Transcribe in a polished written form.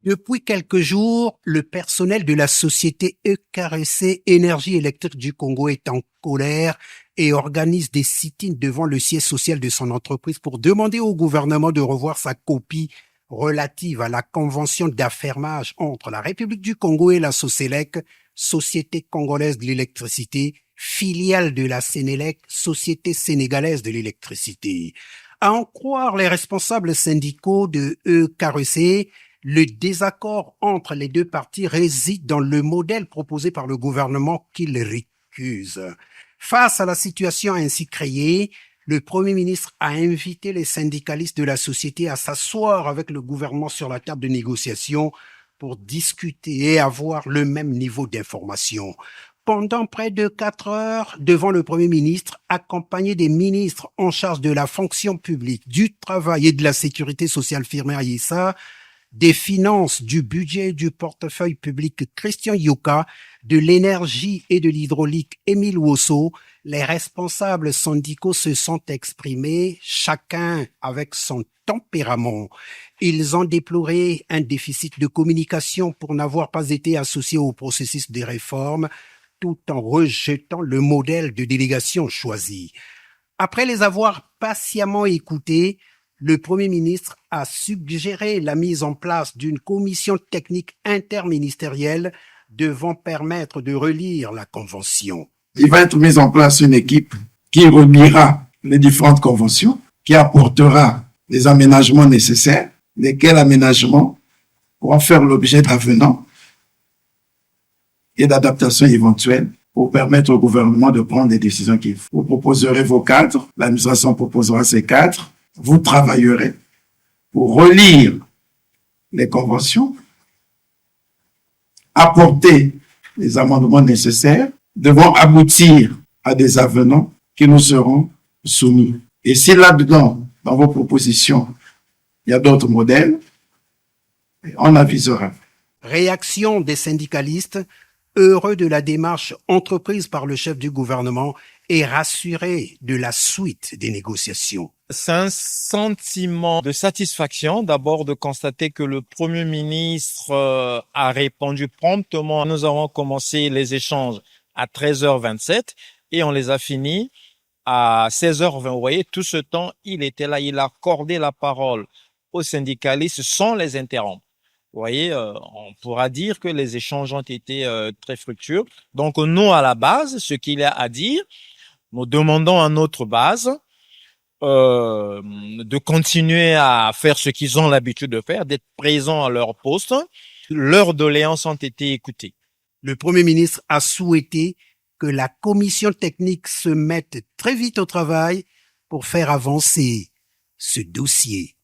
Depuis quelques jours, le personnel de la société EKRC Énergie électrique du Congo est en colère et organise des sit-ins devant le siège social de son entreprise pour demander au gouvernement de revoir sa copie relative à la convention d'affermage entre la République du Congo et la Socélec, Société congolaise de l'électricité, filiale de la Sénélec, Société sénégalaise de l'électricité. À en croire les responsables syndicaux de EKRC, le désaccord entre les deux parties réside dans le modèle proposé par le gouvernement qu'ils récusent. Face à la situation ainsi créée, le Premier ministre a invité les syndicalistes de la société à s'asseoir avec le gouvernement sur la table de négociation pour discuter et avoir le même niveau d'information. Pendant près de 4 heures, devant le Premier ministre, accompagné des ministres en charge de la fonction publique, du travail et de la sécurité sociale Firmin Aïssa, des finances, du budget et du portefeuille public Christian Yuka, de l'énergie et de l'hydraulique Émile Wosso, les responsables syndicaux se sont exprimés, chacun avec son tempérament. Ils ont déploré un déficit de communication pour n'avoir pas été associés au processus des réformes, tout en rejetant le modèle de délégation choisi. Après les avoir patiemment écoutés, le Premier ministre a suggéré la mise en place d'une commission technique interministérielle devant permettre de relire la convention. Il va être mis en place une équipe qui relira les différentes conventions, qui apportera les aménagements nécessaires, lesquels aménagements pourront faire l'objet d'avenants et d'adaptations éventuelles pour permettre au gouvernement de prendre des décisions qu'il faut. Vous proposerez vos cadres, l'administration proposera ses cadres, vous travaillerez pour relire les conventions, apporter les amendements nécessaires, devront aboutir à des avenants qui nous seront soumis. Et si là-dedans, dans vos propositions, il y a d'autres modèles, on avisera. Réaction des syndicalistes, heureux de la démarche entreprise par le chef du gouvernement et rassurés de la suite des négociations. C'est un sentiment de satisfaction, d'abord de constater que le Premier ministre a répondu promptement. Nous avons commencé les échanges à 13h27 et on les a finis à 16h20. Vous voyez, tout ce temps, il était là, il a accordé la parole aux syndicalistes sans les interrompre. Vous voyez, on pourra dire que les échanges ont été très fructueux. Donc, nous, à la base, ce qu'il y a à dire, nous demandons à notre base de continuer à faire ce qu'ils ont l'habitude de faire, d'être présents à leur poste. Leurs doléances ont été écoutées. Le Premier ministre a souhaité que la commission technique se mette très vite au travail pour faire avancer ce dossier.